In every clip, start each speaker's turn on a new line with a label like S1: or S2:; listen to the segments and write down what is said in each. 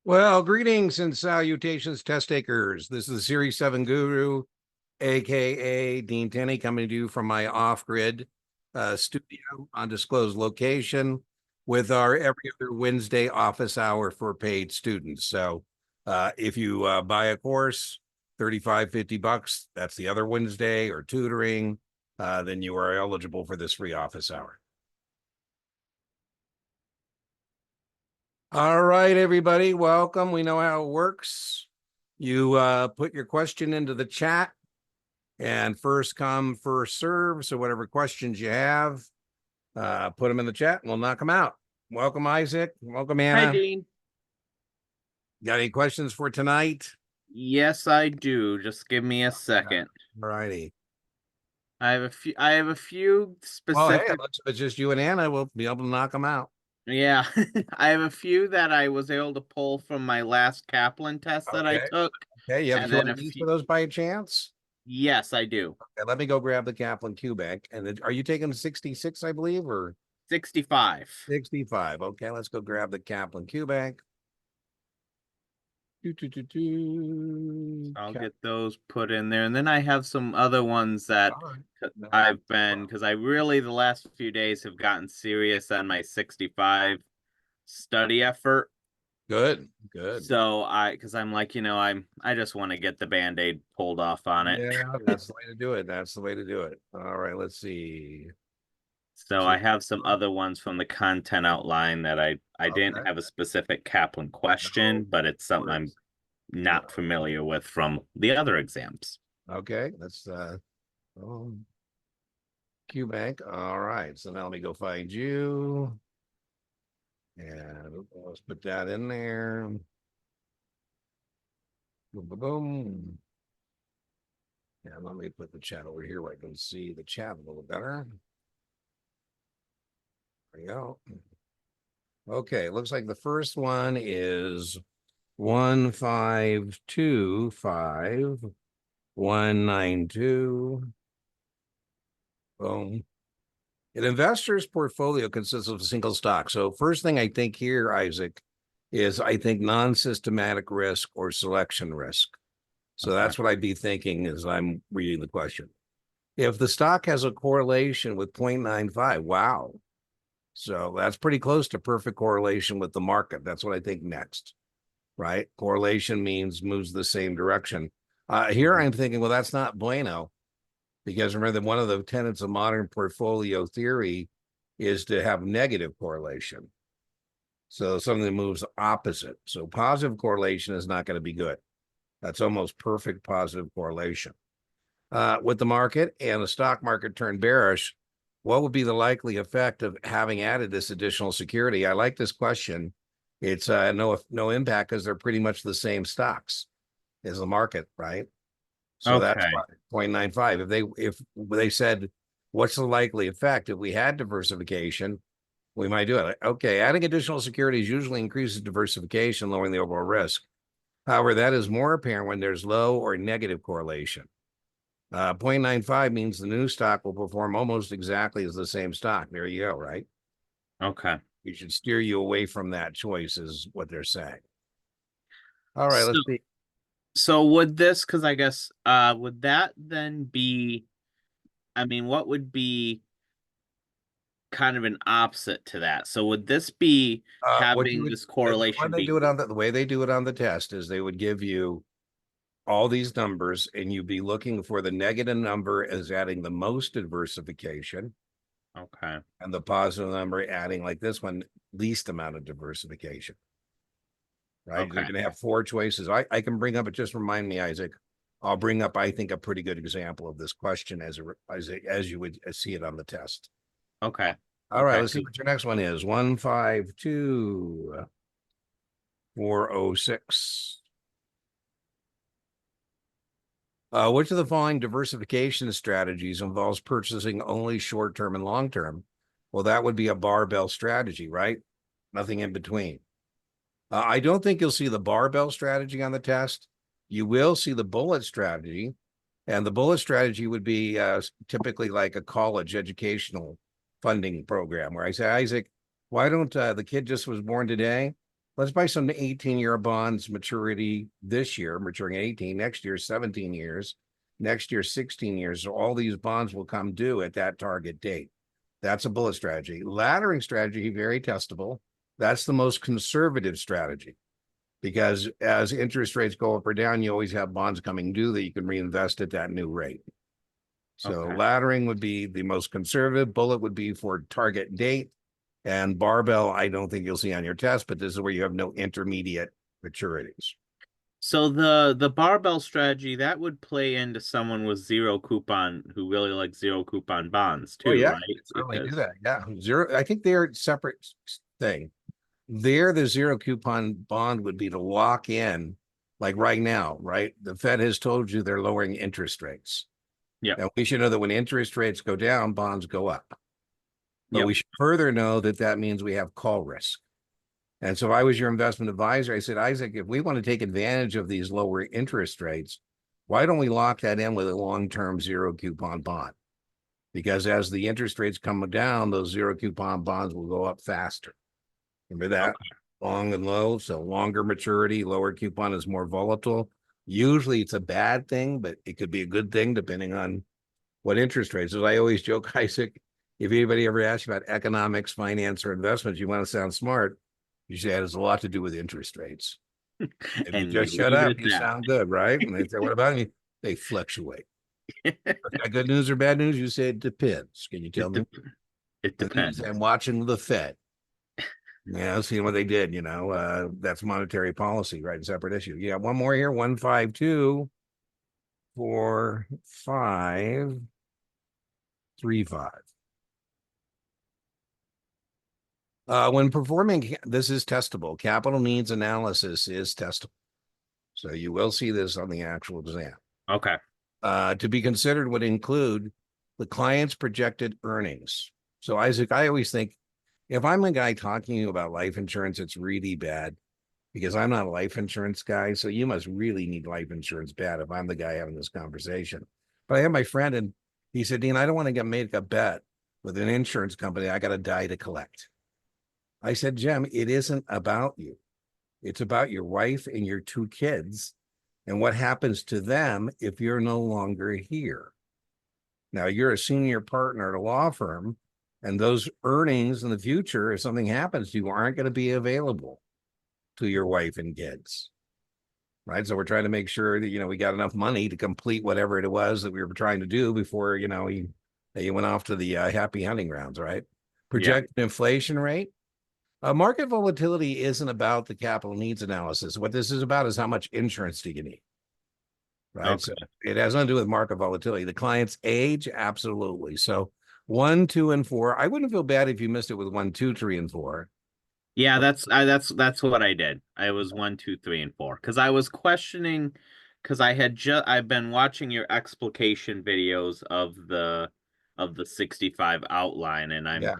S1: Well, greetings and salutations, test takers. This is the Series 7 Guru, aka Dean Tenney, coming to you from my off-grid studio, undisclosed location, with our every other Wednesday office hour for paid students. So if you buy a course, 35, $50, that's the other Wednesday, or tutoring, then you are eligible for this free office hour. All right, everybody, welcome. We know how it works. You put your question into the chat, and first come, first serve. So whatever questions you have, put them in the chat and we'll knock them out. Welcome, Isaac. Welcome,
S2: Hi,
S1: Anna.
S2: Dean.
S1: Got any questions for tonight?
S2: Yes, I do. Just give me a second.
S1: All righty.
S2: I have a few
S1: Well, hey,
S2: specific.
S1: if it's just you and Anna, we'll be able to knock them out.
S2: Yeah, I have a few that I was able to pull from my last Kaplan test that I
S1: Okay.
S2: took,
S1: Okay, you have
S2: and
S1: two
S2: then a
S1: IDs
S2: few.
S1: for those by chance?
S2: Yes, I do.
S1: Okay, let me go grab the Kaplan Q bank. And are you taking 66, I believe, or
S2: 65.
S1: 65? Okay, let's go grab the Kaplan Q bank.
S2: I'll get those put in there, and then I have some other ones that
S1: All right.
S2: I've been because I really the last few days have gotten serious on my 65 study effort.
S1: Good, good.
S2: So because I'm like, I just want to get the Band-Aid pulled off on it.
S1: Yeah, that's the way to do it. That's the way to do it. All right, let's see.
S2: So
S1: So,
S2: I have some other ones from the content outline that I didn't
S1: okay.
S2: have a specific Kaplan question,
S1: No
S2: but it's something I'm
S1: worries. No.
S2: not familiar with from the other exams.
S1: Okay, let's um, Q bank. All right. So now let me go find you. And let's put that in there. Boom, boom, boom. And let me put the chat over here where I can see the chat a little better. There we go. Okay, looks like the first one is 1525192. Boom. An investor's portfolio consists of a single stock. So first thing I think here, Isaac, is I think non-systematic risk or selection risk. So
S2: Okay.
S1: that's what I'd be thinking as I'm reading the question. If the stock has a correlation with 0.95, wow. So that's pretty close to perfect correlation with the market. That's what I think next, right? Correlation means moves the same direction. Here I'm thinking, well, that's not bueno, because remember that one of the tenets of modern portfolio theory is to have negative correlation. So something that moves opposite. So positive correlation is not going to be good. That's almost perfect positive correlation. With the market and the stock market turned bearish, what would be the likely effect of having added this additional security? I like this question. It's no impact because they're pretty much the same stocks as the market, right? So that's
S2: Okay.
S1: 0.95. If they said, what's the likely effect if we had diversification? We might do it. Okay, adding additional securities usually increases diversification, lowering the overall risk. However, that is more apparent when there's low or negative correlation. 0.95 means the new stock will perform almost exactly as the same stock. There you go, right?
S2: Okay.
S1: You should steer you away from that choice, is what they're saying. All right,
S2: So
S1: let's see.
S2: so would this, because I guess would that then be, I mean, what would be kind of an opposite to that? So would this be
S1: What you
S2: having
S1: would
S2: this
S1: when
S2: correlation
S1: they
S2: be
S1: do it on the way they do it on the test is they would give you all these numbers and you'd be looking for the negative number as adding the most diversification
S2: okay?
S1: and the positive number adding, like this one, least amount of diversification, right? You're
S2: Okay.
S1: going to have four choices. I can bring up, it just remind me, Isaac, I'll bring up, I think, a pretty good example of this question as you would see it on the test.
S2: Okay.
S1: All right,
S2: Okay.
S1: let's see what your next one is. 152,406. Which of the following diversification strategies involves purchasing only short term and long term? Well, that would be a barbell strategy, right? Nothing in between. I don't think you'll see the barbell strategy on the test. You will see the bullet strategy. And the bullet strategy would be typically like a college educational funding program where I say, Isaac, why don't the kid just was born today? let's buy some 18-year bonds maturity this year, maturing 18, next year, 17 years, next year, 16 years. So all these bonds will come due at that target date. That's a bullet strategy. Laddering strategy, very testable. That's the most conservative strategy because as interest rates go up or down, you always have bonds coming due that you can reinvest at that new rate. So
S2: Okay.
S1: laddering would be the most conservative. Bullet would be for target date. And barbell, I don't think you'll see on your test, but this is where you have no intermediate maturities.
S2: So the barbell strategy that would play into someone with zero coupon who really likes zero coupon bonds
S1: Oh
S2: too,
S1: yeah,
S2: right?
S1: certainly do
S2: Because
S1: that. Yeah, zero. I think they're separate thing. There, the zero coupon bond would be to lock in, like right now, right? The Fed has told you they're lowering interest rates.
S2: yeah,
S1: And we should know that when interest rates go down, bonds go up. But
S2: Yep.
S1: we should further know that that means we have call risk. And so if I was your investment advisor, I said, Isaac, if we want to take advantage of these lower interest rates, why don't we lock that in with a long-term zero coupon bond? Because as the interest rates come down, those zero coupon bonds will go up faster. Remember that?
S2: Okay.
S1: Long and low. So longer maturity, lower coupon is more volatile. Usually it's a bad thing, but it could be a good thing depending on what interest rates. As I always joke, Isaac, if anybody ever asks you about economics, finance, or investments, you want to sound smart, you say it has a lot to do with interest rates. If you
S2: And we
S1: just shut
S2: leave it
S1: up,
S2: at
S1: you
S2: that.
S1: sound good, right? And they say, what about me? They fluctuate. Got good news or bad news? You say it depends. Can you tell
S2: It
S1: me?
S2: de it
S1: And then you say,
S2: depends.
S1: I'm watching the Fed. Yeah, seeing what they did, that's monetary policy, right? Separate issue. Yeah, one more here, 1524535. When performing, this is testable. Capital needs analysis is testable. So you will see this on the actual exam.
S2: Okay.
S1: To be considered would include the client's projected earnings. So Isaac, I always think if I'm a guy talking to you about life insurance, it's really bad because I'm not a life insurance guy. So you must really need life insurance bad if I'm the guy having this conversation. But I have my friend and he said, Dean, I don't want to make a bet with an insurance company. I got to die to collect. I said, Jim, it isn't about you. It's about your wife and your two kids and what happens to them if you're no longer here. Now, you're a senior partner at a law firm, and those earnings in the future, if something happens to you, aren't going to be available to your wife and kids. Right. So we're trying to make sure that, we got enough money to complete whatever it was that we were trying to do before, he went off to the happy hunting grounds, right?
S2: Yeah.
S1: Projected inflation rate. Market volatility isn't about the capital needs analysis. What this is about is how much insurance do you need, right? So
S2: Okay.
S1: it has nothing to do with market volatility. The client's age, absolutely. So 1, 2, and 4. I wouldn't feel bad if you missed it with 1, 2, 3, and 4.
S2: Yeah,
S1: But
S2: that's what I did. I was 1, 2, 3, and 4 because I was questioning because I've been watching your explication videos of the 65 outline, and
S1: yeah,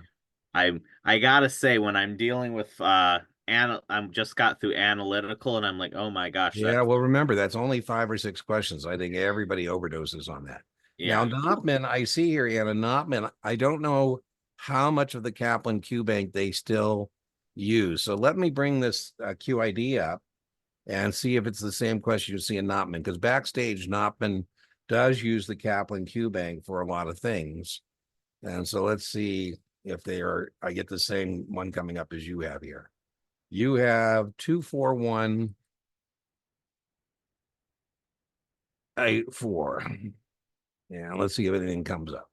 S2: I gotta say when I'm dealing with I'm just got through analytical and I'm like, oh my gosh,
S1: yeah. Well, remember that's only 5 or 6 questions. I think everybody overdoses on that. Now,
S2: yeah.
S1: Knopman, I see here, Anna Knopman. I don't know how much of the Kaplan Q Bank they still use. So let me bring this QID up and see if it's the same question you see in Knopman, because backstage Knopman does use the Kaplan Q Bank for a lot of things. And so let's see if I get the same one coming up as you have here. You have 24184. Yeah, let's see if anything comes up.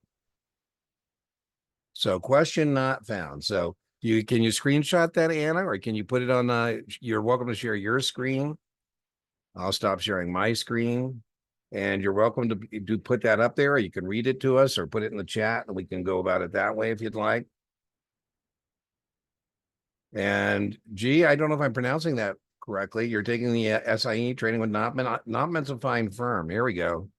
S1: So question not found. So can you screenshot that, Anna, or can you put it on you're welcome to share your screen. I'll stop sharing my screen. And you're welcome to put that up there, or you can read it to us or put it in the chat and we can go about it that way if you'd like. And G, I don't know if I'm pronouncing that correctly. You're taking the SIE training with Notman. Notman's a fine firm. Here we go.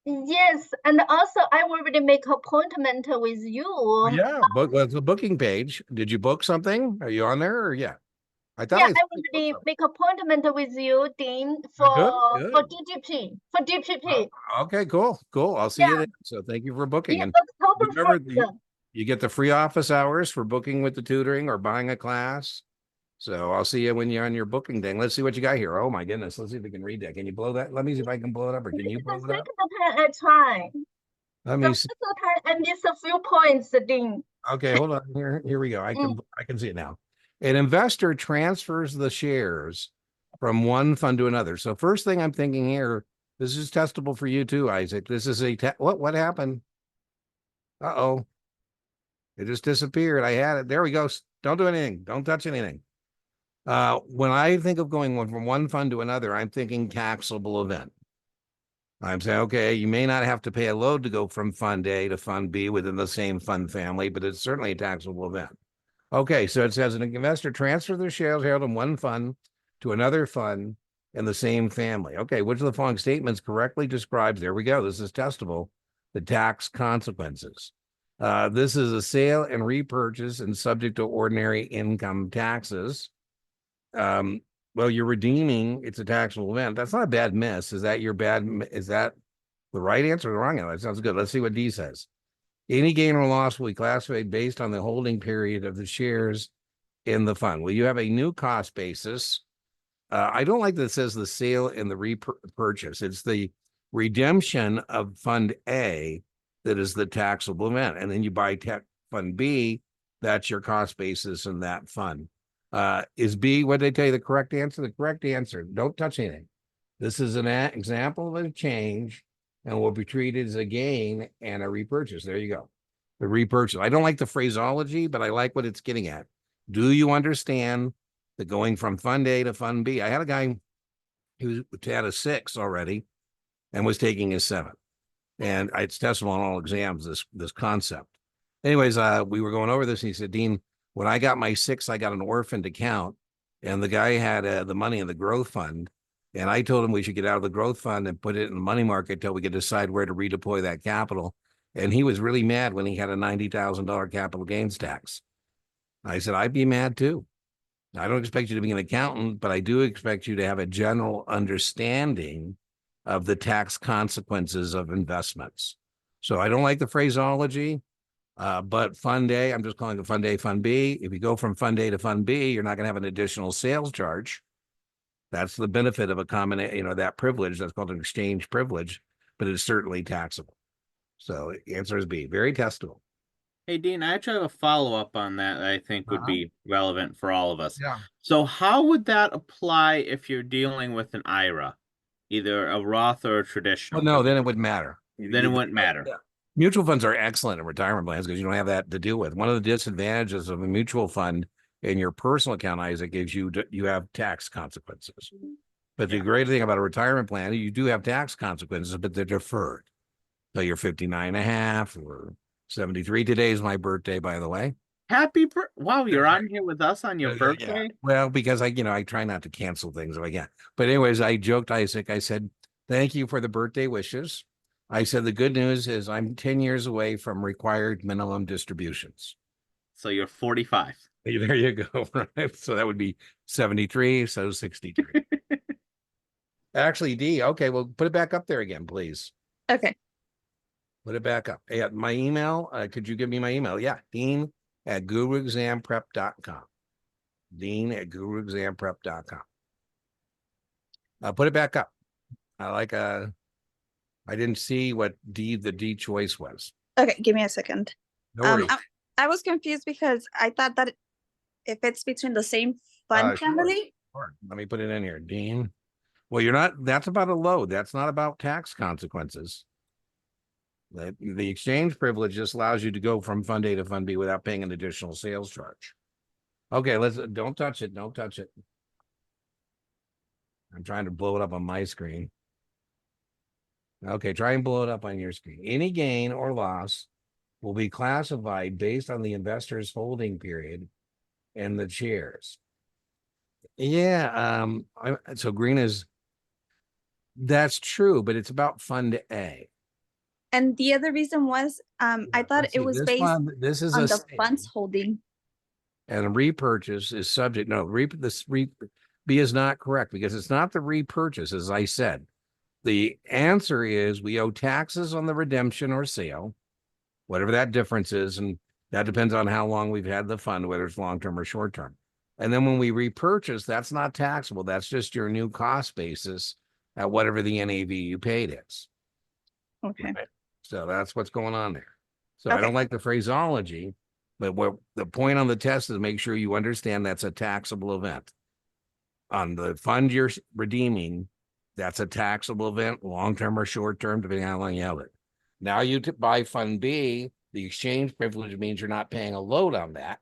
S3: Yes, and also I already make appointment with you.
S1: Yeah, but what's the booking page? Did you book something? Are you on there? Or yeah, I thought
S3: Yeah,
S1: I
S3: I already make appointment with you, Dean,
S1: good.
S3: for
S1: Good.
S3: DGP, for DPP.
S1: Okay, cool. Cool. I'll see you
S3: Yeah,
S1: there. So thank you for booking.
S3: in
S1: And
S3: October
S1: remember,
S3: 1st.
S1: you get the free office hours for booking with the tutoring or buying a class. So I'll see you when you're on your booking thing. Let's see what you got here. Oh my goodness. Let's see if we can read that. Can you blow that? Let me see if I can blow it up, or can you
S3: The
S1: blow it up?
S3: second time I try.
S1: Let
S3: The
S1: me see.
S3: first time I missed a few points, Dean.
S1: Okay, hold on. Here we go. I can see it now. An investor transfers the shares from one fund to another. So first thing I'm thinking here, this is testable for you too, Isaac. This is what happened? Uh-oh. It just disappeared. I had it. There we go. Don't do anything. Don't touch anything. When I think of going from one fund to another, I'm thinking taxable event. I'm saying, okay, you may not have to pay a load to go from fund A to fund B within the same fund family, but it's certainly a taxable event. Okay, so it says an investor transfers their shares held in one fund to another fund in the same family. Okay, which of the following statements correctly describes, there we go, this is testable, the tax consequences. This is a sale and repurchase and subject to ordinary income taxes. Well, you're redeeming, it's a taxable event. That's not a bad miss. Is that the right answer or the wrong answer? That sounds good. Let's see what D says. Any gain or loss will be classified based on the holding period of the shares in the fund. Well, you have a new cost basis. I don't like that it says the sale and the repurchase. It's the redemption of fund A that is the taxable event. And then you buy fund B, that's your cost basis in that fund. Is B, what did they tell you the correct answer? The correct answer, don't touch anything. This is an example of a change and will be treated as a gain and a repurchase. There you go. The repurchase. I don't like the phraseology, but I like what it's getting at. Do you understand the going from fund A to fund B? I had a guy who had a 6 already and was taking his 7. And it's testable on all exams, this concept. Anyways, we were going over this and he said, Dean, when I got my 6, I got an orphaned account and the guy had the money in the growth fund. And I told him we should get out of the growth fund and put it in the money market till we could decide where to redeploy that capital. And he was really mad when he had a $90,000 capital gains tax. I said, I'd be mad too. I don't expect you to be an accountant, but I do expect you to have a general understanding of the tax consequences of investments. So I don't like the phraseology, but fund A, I'm just calling it fund A, fund B. If you go from fund A to fund B, you're not going to have an additional sales charge. That's the benefit of a common, that privilege. That's called an exchange privilege, but it's certainly taxable. So the answer is B, very testable.
S2: Hey, Dean, I actually have a follow-up on that I think would be relevant for all of us.
S1: Yeah.
S2: So how would that apply if you're dealing with an IRA, either a Roth or a traditional?
S1: Well, no, then it wouldn't matter.
S2: Then it wouldn't matter.
S1: Yeah. Mutual funds are excellent in retirement plans because you don't have that to deal with. One of the disadvantages of a mutual fund in your personal account, Isaac, is you have tax consequences. But the great thing about a retirement plan, you do have tax consequences, but they're deferred. So you're 59 and a half or 73. Today is my birthday, by the way.
S2: Wow, you're on here with us on your birthday?
S1: Yeah. Well, because I try not to cancel things if I can. But anyways, I joked, Isaac, I said, thank you for the birthday wishes. I said, the good news is I'm 10 years away from required minimum distributions.
S2: So you're 45.
S1: There you go. Right? So that would be 73, so 63. Actually, D, okay, well, put it back up there again, please.
S4: Okay.
S1: Put it back up. Hey, my email, could you give me my email? Yeah, dean@guruexamprep.com. Dean@guruexamprep.com. Put it back up. I didn't see what the D choice was.
S4: Okay, give me a second.
S1: No worries.
S4: I was confused because I thought that if it's between the same fund
S1: Sure.
S4: family.
S1: Sure. Let me put it in here, Dean. Well, that's about a load. That's not about tax consequences. The exchange privilege just allows you to go from fund A to fund B without paying an additional sales charge. Okay, don't touch it. Don't touch it. I'm trying to blow it up on my screen. Okay, try and blow it up on your screen. Any gain or loss will be classified based on the investor's holding period and the shares. Yeah, so green is, that's true, but it's about fund A.
S4: And the other reason was, I thought it was based on the fund's holding.
S1: And a repurchase is subject, no, B is not correct because it's not the repurchase, as I said. The answer is we owe taxes on the redemption or sale, whatever that difference is, and that depends on how long we've had the fund, whether it's long-term or short-term. And then when we repurchase, that's not taxable. That's just your new cost basis at whatever the NAV you paid is.
S4: Okay.
S1: Right? So that's what's going on there. So I
S4: Okay.
S1: don't like the phraseology, but what the point on the test is make sure you understand that's a taxable event. On the fund you're redeeming, that's a taxable event, long-term or short-term, depending on how long you have it. Now you buy Fund B, the exchange privilege means you're not paying a load on that.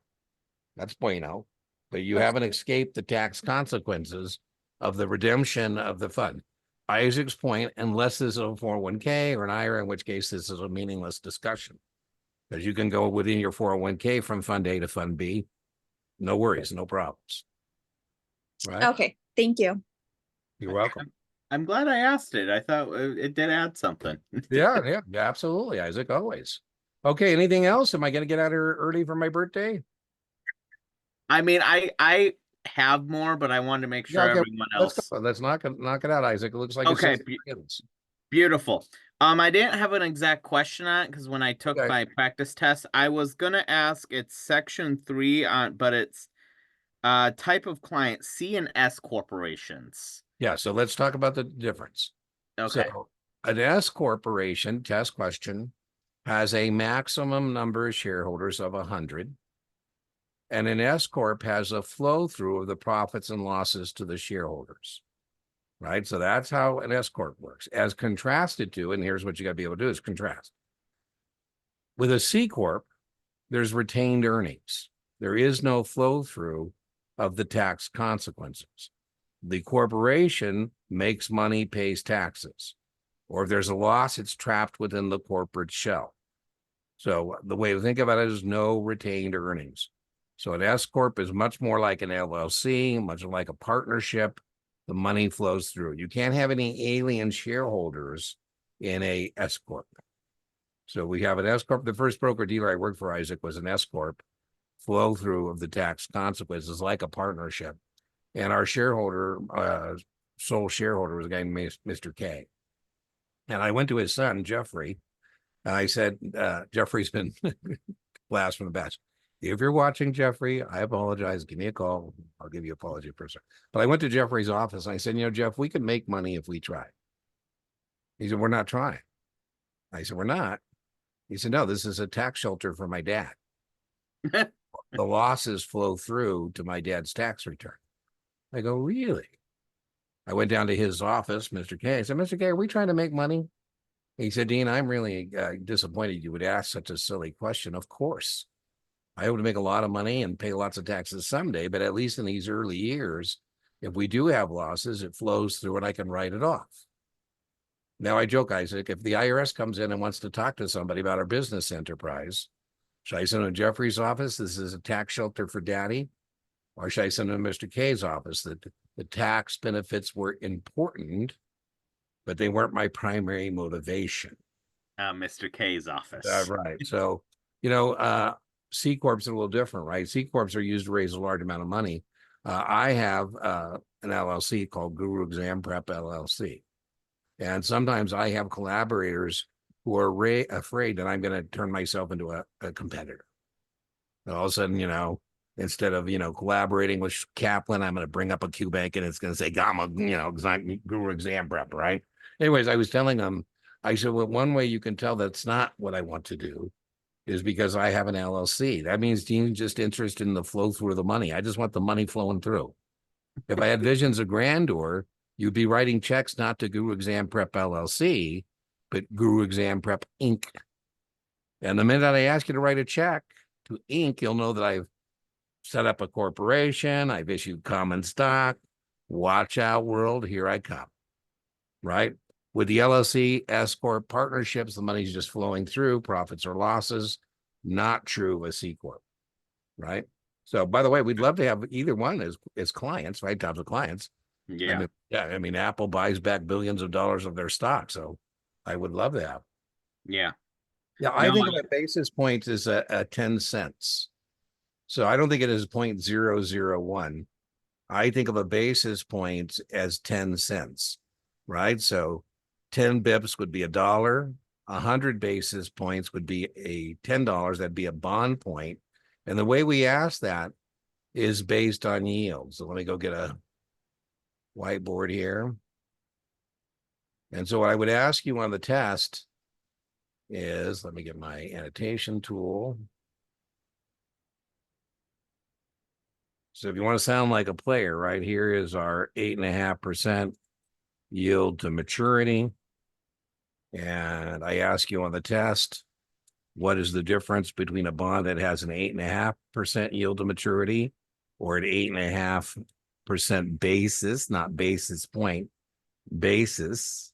S1: That's bueno. But you haven't escaped the tax consequences of the redemption of the fund. Isaac's point, unless this is a 401k or an IRA, in which case this is a meaningless discussion. Because you can go within your 401k from Fund A to Fund B. No worries, no problems. Right?
S4: Okay. Thank you.
S1: You're welcome.
S2: I'm glad I asked it. I thought it did add something.
S1: Yeah, absolutely, Isaac, always. Okay, anything else? Am I going to get out here early for my birthday?
S2: I mean, I have more, but I wanted to make sure
S1: Yeah, okay,
S2: everyone
S1: let's
S2: else.
S1: go. Let's knock it out, Isaac. It looks like
S2: Okay,
S1: it's
S2: beautiful. I didn't have an exact question on it because when I took my practice test, I was gonna ask. It's section 3 on, but it's type of client, C and S corporations.
S1: Yeah, so let's talk about the difference.
S2: Okay.
S1: So an S corporation, test question, has a maximum number of shareholders of 100. And an S corp has a flow through of the profits and losses to the shareholders. Right? So that's how an S corp works. As contrasted to, and here's what you got to be able to do is contrast. With a C corp, there's retained earnings. There is no flow through of the tax consequences. The corporation makes money, pays taxes. Or if there's a loss, it's trapped within the corporate shell. So the way to think about it is no retained earnings. So an S corp is much more like an LLC, much like a partnership. The money flows through. You can't have any alien shareholders in a S corp. So we have an S corp. The first broker dealer I worked for, Isaac, was an S corp. Flow through of the tax consequences like a partnership. And our shareholder, sole shareholder, was a guy named Mr. K. And I went to his son, Jeffrey, and I said, Jeffrey's been blast from the batch. If you're watching, Jeffrey, I apologize. Give me a call. I'll give you an apology for sure. But I went to Jeffrey's office and I said, Jeff, we can make money if we try. He said, we're not trying. I said, we're not. He said, no, this is a tax shelter for my dad. The losses flow through to my dad's tax return. I go, really? I went down to his office, Mr. K. I said, Mr. K, are we trying to make money? He said, Dean, I'm really disappointed you would ask such a silly question. Of course. I hope to make a lot of money and pay lots of taxes someday, but at least in these early years, if we do have losses, it flows through and I can write it off. Now I joke, Isaac, if the IRS comes in and wants to talk to somebody about our business enterprise, should I send them to Jeffrey's office? This is a tax shelter for daddy. Or should I send them to Mr. K's office? That the tax benefits were important, but they weren't my primary motivation.
S2: Mr. K's office.
S1: Right. So, C Corps are a little different, right? C Corps are used to raise a large amount of money. I have an LLC called Guru Exam Prep LLC. And sometimes I have collaborators who are afraid that I'm going to turn myself into a competitor. And all of a sudden, instead of, collaborating with Kaplan, I'm going to bring up a QBank and it's going to say, Gamma, Guru Exam Prep, right? Anyways, I was telling them, I said, well, one way you can tell that's not what I want to do is because I have an LLC. That means Dean's just interested in the flow through of the money. I just want the money flowing through. If I had visions of grandeur, you'd be writing checks not to Guru Exam Prep LLC, but Guru Exam Prep Inc. And the minute I ask you to write a check to Inc., you'll know that I've set up a corporation, I've issued common stock. Watch out, world, here I come. Right? With the LLC, S Corp partnerships, the money's just flowing through, profits or losses. Not true with C Corp, right? So, by the way, we'd love to have either one as clients, right? Types of clients.
S2: Yeah.
S1: I mean, Apple buys back billions of dollars of their stock, so I would love that.
S2: Yeah.
S1: Yeah, I think of a basis point is a 10 cents. So I don't think it is 0.001. I think of a basis point as 10 cents, right? So 10 bips would be $1. 100 basis points would be $10. That'd be a bond point. And the way we ask that is based on yield. So let me go get a whiteboard here. And so what I would ask you on the test is, let me get my annotation tool. So if you want to sound like a player, right here is our 8.5% yield to maturity. And I ask you on the test, what is the difference between a bond that has an 8.5% yield to maturity or an 8.5% basis, not basis point, basis?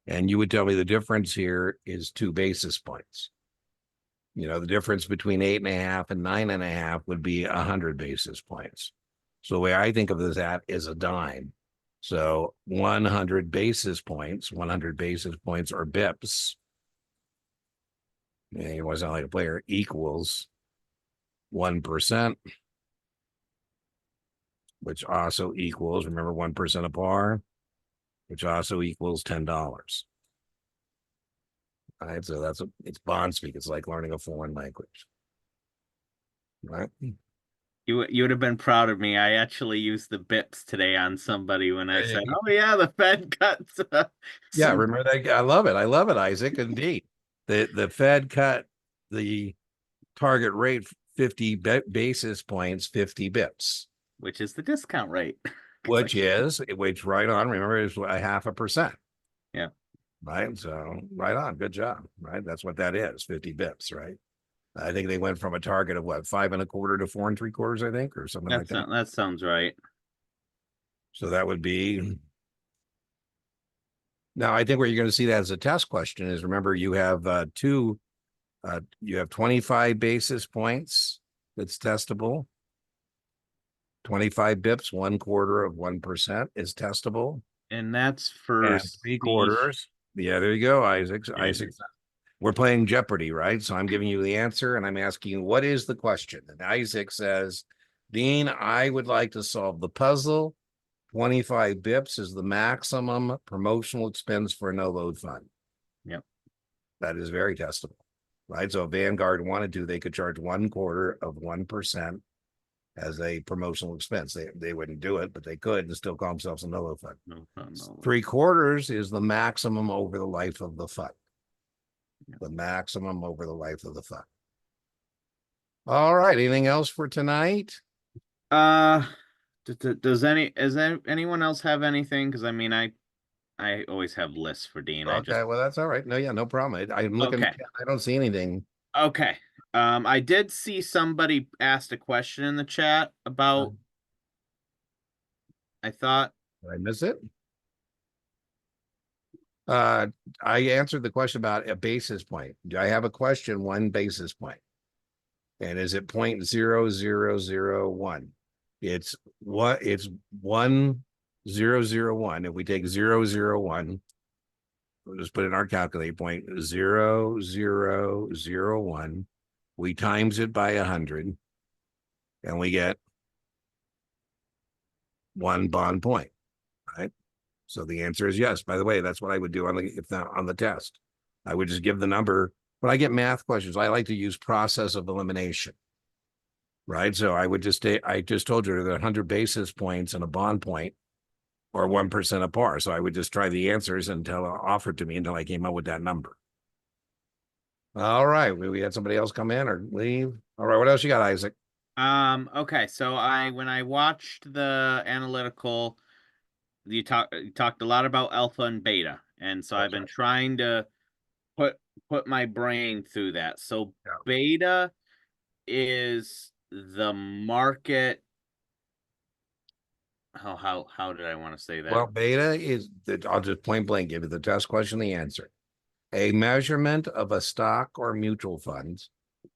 S1: And you would tell me the difference here is 2 basis points. You know, the difference between 8.5 and 9.5 would be 100 basis points. So the way I think of this at is a dime. So 100 basis points or bips. Yeah, you want to sound like a player, equals 1%, which also equals, remember 1% of par, which also equals $10. All right, so it's bond speak. It's like learning a foreign language. Right?
S2: You would have been proud of me. I actually used the Bips today on somebody when I said,
S1: go.
S2: "Oh yeah, the Fed cuts."
S1: Yeah, remember that? I love it. I love it, Isaac. Indeed, the Fed cut the target rate 50 basis points, 50 bips,
S2: which is the discount rate.
S1: which right on. Remember, it's 0.5%.
S2: Yeah.
S1: Right. So right on. Good job. Right. That's what that is. 50 bips. Right. I think they went from a target of what, 5.25 to 4.75, I think, or something like that.
S2: That sounds right.
S1: So that would be. Now, I think where you're going to see that as a test question is, remember, you have you have 25 basis points that's testable. 25 bips, 1/4 is testable.
S2: And that's for
S1: And 3/4. Yeah, there you go, Isaac. We're playing Jeopardy, right? So I'm giving you the answer and I'm asking you, what is the question? And Isaac says, Dean, I would like to solve the puzzle. 25 bips is the maximum promotional expense for a no load fund.
S2: Yep.
S1: That is very testable, right? So if Vanguard wanted to, they could charge 1/4% as a promotional expense. They wouldn't do it, but they could and still call themselves a no load fund.
S2: No.
S1: 3/4 is the maximum over the life of the fund.
S2: Yep.
S1: The maximum over the life of the fund. All right. Anything else for tonight?
S2: Does anyone else have anything? Because I mean, I always have lists for Dean.
S1: Okay, well, that's all right. No problem. I'm looking.
S2: Okay.
S1: I don't see anything.
S2: Okay. I did see somebody asked a question in the chat about. I thought.
S1: Did I miss it? I answered the question about a basis point. Do I have a question? 1 basis point. And is it 0.0001? It's 1,001. If we take 0.001, we'll just put it in our calculator, 0.0001. We times it by 100, and we get 1 bond point, right? So the answer is yes. By the way, that's what I would do on the test. I would just give the number. When I get math questions, I like to use process of elimination, right? So I would I just told you that 100 basis points and a bond point or 1% of par. So I would just try the answers until offered to me until I came up with that number. All right. We had somebody else come in or leave. All right. What else you got, Isaac?
S2: Okay. So when I watched the analytical, you talked a lot about alpha and beta. And so I've been trying to put my brain through that. So beta is the market. How did I want to say that?
S1: Well, beta is I'll just point blank give you the test question, the answer. A measurement of a stock or mutual fund's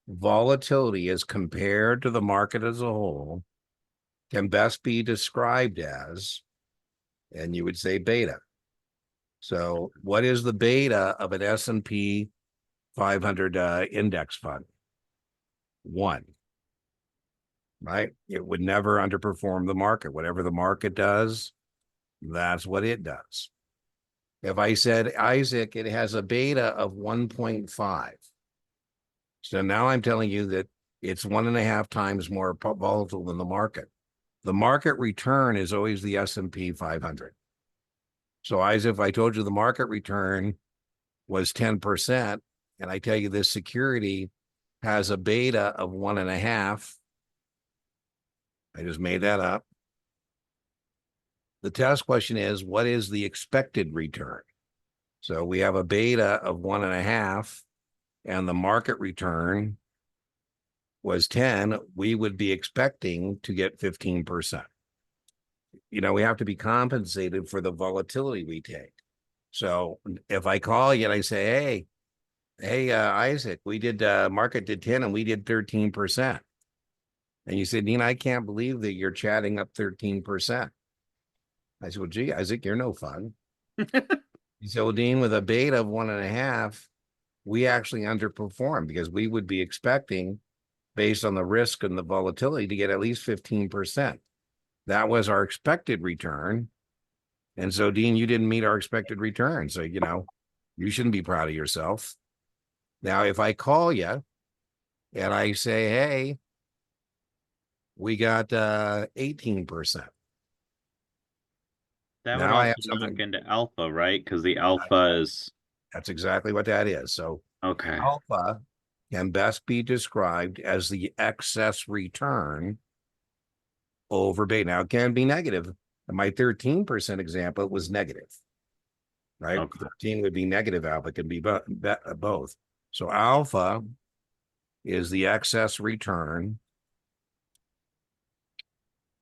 S1: volatility as compared to the market as a whole can best be described as, and you would say beta. So what is the beta of an S&P 500 index fund? 1, right? It would never underperform the market. Whatever the market does, that's what it does. If I said, Isaac, it has a beta of 1.5. So now I'm telling you that it's 1.5 times more volatile than the market. The market return is always the S&P 500. So as if I told you the market return was 10%, and I tell you this security has a beta of 1.5, I just made that up. The test question is, what is the expected return? So we have a beta of 1.5, and the market return was 10. We would be expecting to get 15%. You know, we have to be compensated for the volatility we take. So if I call you and I say, hey, Isaac, we did, market did 10 and we did 13%. And you said, Dean, I can't believe that you're chatting up 13%. I said, well, gee, Isaac, you're no fun. You said, well, Dean, with a beta of 1.5, we actually underperform because we would be expecting, based on the risk and the volatility, to get at least 15%. That was our expected return. And so, Dean, you didn't meet our expected return. So, you know, you shouldn't be proud of yourself. Now, if I call you and I say, hey, we got 18%.
S2: That would
S1: Now I have
S2: also knock
S1: something.
S2: into alpha, right? Because the alpha is
S1: That's exactly what that is. So
S2: okay.
S1: alpha can best be described as the excess return over beta. Now it can be negative. In my 13% example, it was negative, right?
S2: Okay.
S1: 13 would be negative alpha, it can be both. So alpha is the excess return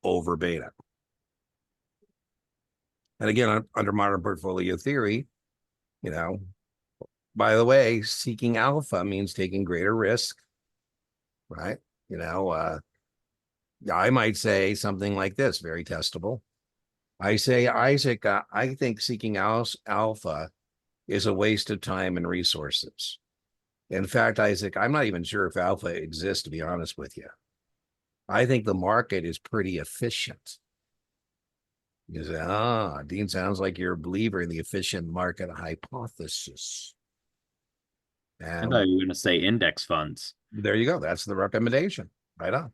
S1: over beta. And again, under modern portfolio theory, you know, by the way, seeking alpha means taking greater risk, right? You know, I might say something like this, very testable. I say, Isaac, I think seeking alpha is a waste of time and resources. In fact, Isaac, I'm not even sure if alpha exists, to be honest with you. I think the market is pretty efficient. You say, Dean, sounds like you're a believer in the efficient market hypothesis.
S2: I thought you were going to say index funds.
S1: There you go. That's the recommendation. Right on.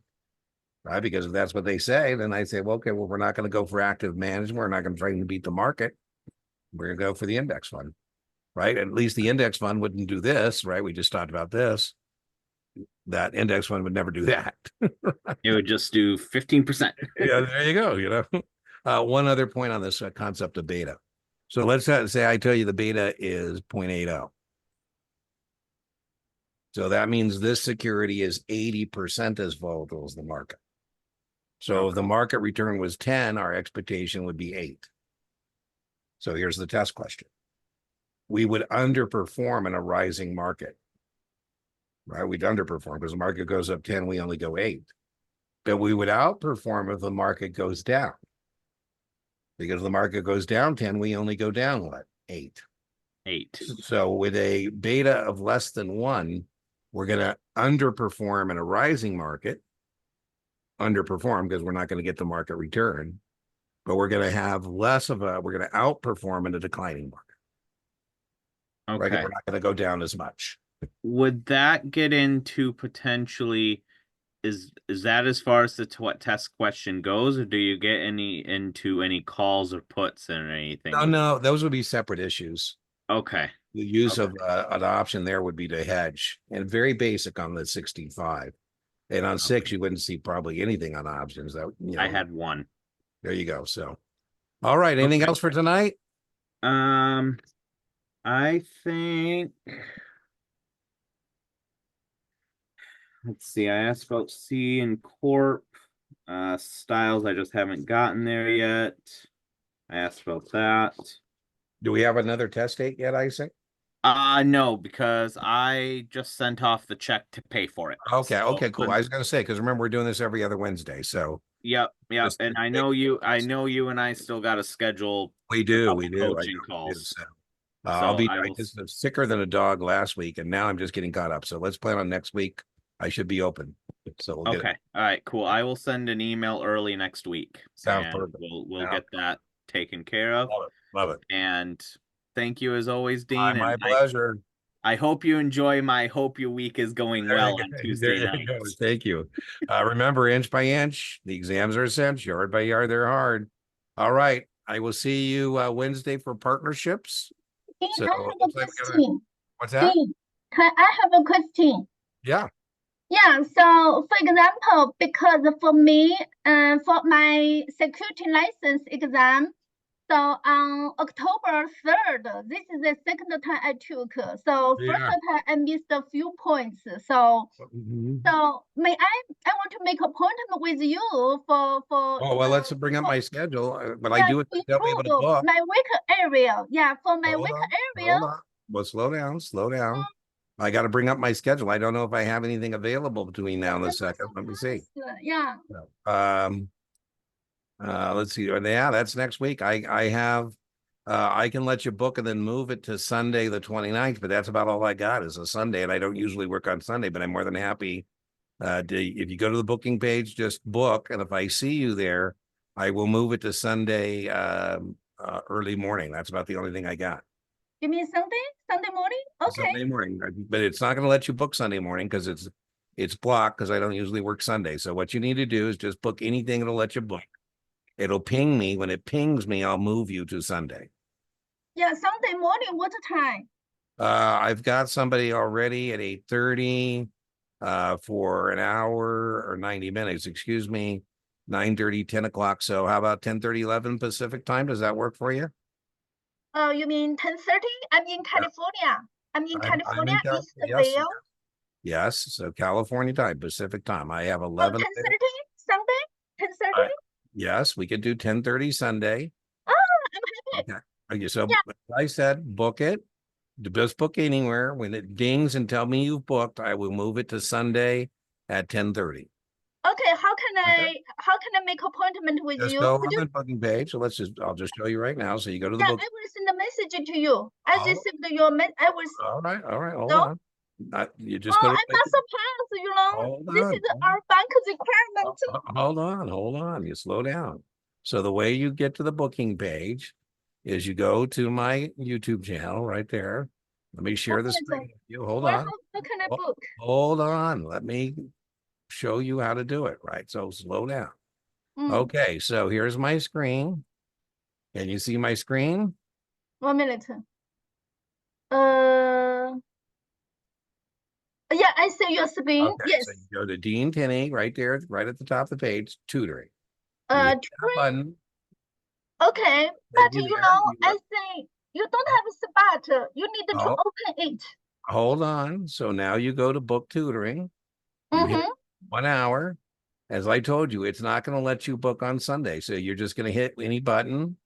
S1: Right. Because if that's what they say, then I say, well, okay, well, we're not going to go for active management. We're not going to try to beat the market. We're going to go for the index fund. Right. At least the index fund wouldn't do this. Right. We just talked about this. That index fund would never do that.
S2: It would just do 15%.
S1: Yeah, there you go. You know, one other point on this concept of beta. So let's say I tell you the beta is 0.80. So that means this security is 80% as volatile as the market. So if the market return was 10, our expectation would be 8. So here's the test question. We would underperform in a rising market, right? We'd underperform because the market goes up 10, we only go 8. But we would outperform if the market goes down. Because if the market goes down 10, we only go down what? 8.
S2: 8.
S1: So with a beta of less than 1, we're going to underperform in a rising market. Underperform because we're not going to get the market return. But we're going to have less of we're going to outperform in a declining market.
S2: Okay.
S1: Right? We're not going to go down as much.
S2: Would that get into potentially, is that as far as the what test question goes, or do you get into any calls or puts and anything?
S1: No, those would be separate issues.
S2: Okay.
S1: The use of an option there would be to hedge, and very basic on the 65. And on 6, you wouldn't see probably anything on options. That, you know,
S2: I had 1.
S1: There you go. So, all right. Anything else for tonight?
S2: I think, let's see, I asked about C and Corp. Styles, I just haven't gotten there yet. I asked about that.
S1: Do we have another test date yet, Isaac?
S2: No, because I just sent off the check to pay for it.
S1: Okay, okay, cool. I was going to say, because remember, we're doing this every other Wednesday. So,
S2: yep. And I know you and I still got a schedule.
S1: We do.
S2: Coaching calls.
S1: So, I was sicker than a dog last week, and now I'm just getting caught up. So let's plan on next week. I should be open. So we'll
S2: okay. All right, cool. I will send an email early next week.
S1: Sounds perfect.
S2: We'll get that taken care of.
S1: Love it.
S2: And thank you as always, Dean.
S1: My pleasure.
S2: I hope you enjoy my hope your week is going
S1: There
S2: well
S1: you
S2: on
S1: go.
S2: Tuesday
S1: There you go.
S2: nights.
S1: Thank you. Remember, inch by inch, the exams are a cinch, yard by yard, they're hard. All right. I will see you Wednesday for partnerships.
S3: Dean,
S1: So
S3: I
S1: it
S3: have a
S1: looks like we gotta,
S3: question.
S1: what's that?
S3: Dean, I have a question.
S1: Yeah.
S3: Yeah, so for example, because for me, for my security license exam, so on October 3rd, this is the second time I took. So first
S1: Yeah.
S3: time I missed a few points. So
S1: Mhm.
S3: so may I want to make appointment with you for
S1: Oh, well, let's bring up my schedule, but I do it to be able to
S3: improve
S1: book.
S3: my weak area. Yeah, for my
S1: Hold
S3: weak
S1: on,
S3: area.
S1: hold on. Well, slow down, slow down. I got to bring up my schedule. I don't know if I have anything available between now and the second. Let me see.
S3: Yeah.
S1: Let's see. Yeah, that's next week. I have I can let you book and then move it to Sunday the 29th, but that's about all I got is a Sunday, and I don't usually work on Sunday, but I'm more than happy. If you go to the booking page, just book, and if I see you there, I will move it to Sunday early morning. That's about the only thing I got.
S3: You mean Sunday? Sunday morning? Okay.
S1: Sunday morning, but it's not going to let you book Sunday morning because it's blocked because I don't usually work Sunday. So what you need to do is just book anything that'll let you book. It'll ping me. When it pings me, I'll move you to Sunday.
S3: Yeah, Sunday morning, what time?
S1: I've got somebody already at 8:30 for an hour or 90 minutes, excuse me, 9:30, 10 o'clock. So how about 10:30, 11 Pacific time? Does that work for you?
S3: Oh, you mean 10:30? I'm in California. I'm in California, East Vale.
S1: Yes, so California time, Pacific time. I have
S3: Oh,
S1: 11.
S3: 10:30 Sunday? 10:30?
S1: Yes, we could do 10:30 Sunday.
S3: Oh, I'm happy.
S1: Okay, so
S3: Yeah.
S1: like I said, book it. Just book anywhere. When it dings and tell me you've booked, I will move it to Sunday at 10:30.
S3: Okay, how can I make appointment with
S1: Just
S3: you?
S1: go on the booking page. So I'll just show you right now. So you go to the book.
S3: I will send a message to you. I received your I will.
S1: All right, hold on. You just
S3: Oh,
S1: go
S3: I'm
S1: to
S3: not surprised, you know.
S1: hold
S3: This
S1: on,
S3: is our bank requirement.
S1: hold on. You slow down. So the way you get to the booking page is you go to my YouTube channel right there. Let me share the screen with you. Hold on.
S3: How can I book?
S1: Hold on. Let me show you how to do it. Right. So slow down. Okay. So here's my screen. Can you see my screen?
S3: 1 minute. Yeah, I see your screen.
S1: Okay,
S3: Yes.
S1: so you go to Dean Tenney right there, right at the top of the page, tutoring. You hit that button.
S3: Okay, but you know, I think you don't have a spot. You need to open it.
S1: Hold on. So now you go to book tutoring. You hit 1 hour. As I told you, it's not going to let you book on Sunday. So you're just going to hit any button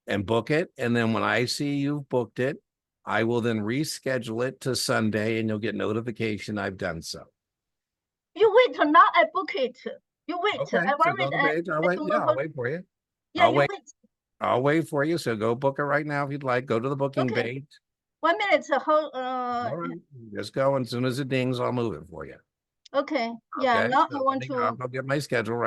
S1: and book it. And then when I see you've booked it, I will then reschedule it to Sunday and you'll get notification I've done so.
S3: You wait, now I book it. You wait.
S1: Okay,
S3: I
S1: so go to the page. I'll wait. Yeah, I'll wait for you.
S3: Yeah, you wait.
S1: I'll wait for you. So go book it right now if you'd like. Go to the booking page.
S3: 1 minute.
S1: All right. Just go. And as soon as it dings, I'll move it for you.
S3: Okay. Yeah, now I want to.
S1: I'll get my schedule right.